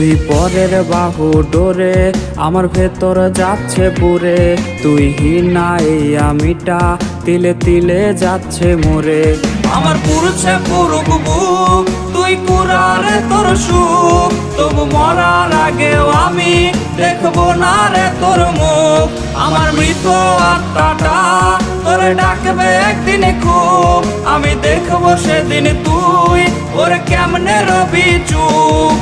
তুই পরের বাহু ডোরে আমার ভেতর যাচ্ছে পুরে, তুই হিনা এই আমিটা তিলে তিলে যাচ্ছে মোরে। আমার পুরুষে পুরুক বুক, তুই কুরারে তোর সুখ, তবু মরার আগেও আমি দেখবো না রে তোর মুখ। আমার মৃত আত্মাটা তোরে ডাকবে একদিন খুব, আমি দেখবো সেদিন তুই ওরে কেমনে রবি চুপ।